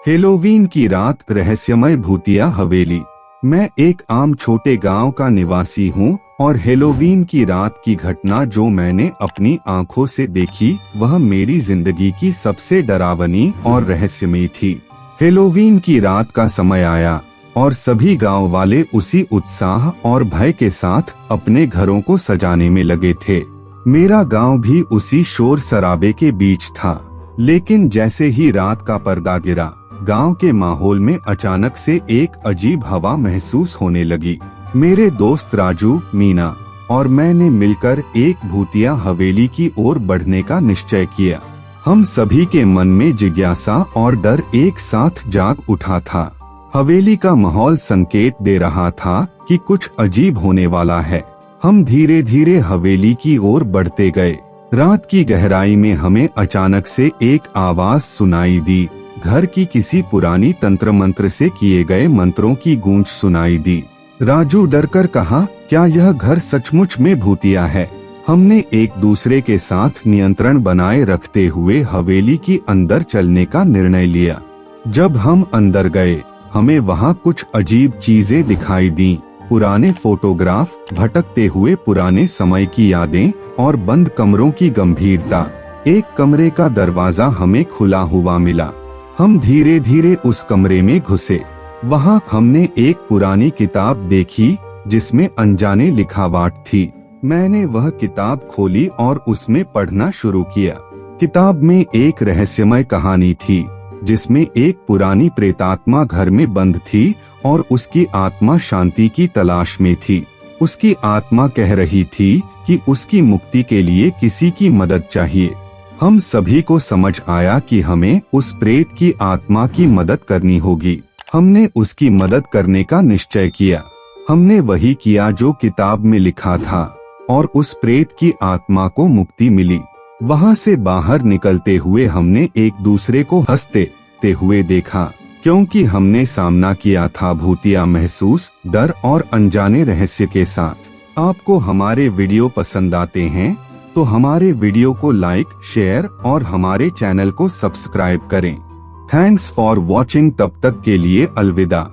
Halloween की रात, रहस्यमय भूतिया हवेली। मैं एक आम छोटे गांव का निवासी हूं और हेलोवीन की रात की घटना जो मैंने अपनी आंखों से देखी वह मेरी जिंदगी की सबसे डरावनी और रहस्यमयी थी। हेलोवीन की रात का समय आया और सभी गांव वाले उसी उत्साह और भय के साथ अपने घरों को सजाने में लगे थे। मेरा गांव भी उसी शोर शराबे के बीच था। लेकिन जैसे ही रात का पर्दा गिरा, गांव के माहौल में अचानक से एक अजीब हवा महसूस होने लगी। मेरे दोस्त राजू, मीना और मैंने मिलकर एक भूतिया हवेली की ओर बढ़ने का निश्चय किया। हम सभी के मन में जिज्ञासा और डर एक साथ जाग उठा था। हवेली का माहौल संकेत दे रहा था कि कुछ अजीब होने वाला है। हम धीरे धीरे हवेली की ओर बढ़ते गए। रात की गहराई में हमें अचानक से एक आवाज सुनाई दी। घर की किसी पुरानी तंत्र मंत्र से किए गए मंत्रों की गूंज सुनाई दी। राजू डरकर कहा, क्या यह घर सचमुच में भूतिया है? हमने एक दूसरे के साथ नियंत्रण बनाए रखते हुए हवेली की अंदर चलने का निर्णय लिया। जब हम अंदर गए, हमें वहाँ कुछ अजीब चीजें दिखाई दी। पुराने फोटोग्राफ, भटकते हुए पुराने समय की यादें और बंद कमरों की गंभीरता। एक कमरे का दरवाजा हमें खुला हुआ मिला। हम धीरे धीरे उस कमरे में घुसे। वहाँ हमने एक पुरानी किताब देखी जिसमें अनजाने लिखावट थी। मैंने वह किताब खोली और उसमें पढ़ना शुरू किया। किताब में एक रहस्यमय कहानी थी जिसमें एक पुरानी प्रेतात्मा घर में बंद थी और उसकी आत्मा शांति की तलाश में थी। उसकी आत्मा कह रही थी कि उसकी मुक्ति के लिए किसी की मदद चाहिए। हम सभी को समझ आया कि हमें उस प्रेत की आत्मा की मदद करनी होगी। हमने उसकी मदद करने का निश्चय किया। हमने वही किया जो किताब में लिखा था और उस प्रेत की आत्मा को मुक्ति मिली। वहाँ से बाहर निकलते हुए हमने एक दूसरे को हंसते हुए देखा, क्योंकि हमने सामना किया था भूतिया महसूस, डर और अनजाने रहस्य के साथ। आपको हमारे वीडियो पसंद आते हैं तो हमारे वीडियो को लाइक, शेयर और हमारे चैनल को सब्सक्राइब करें। Thanks for watching. तब तक के लिए अलविदा।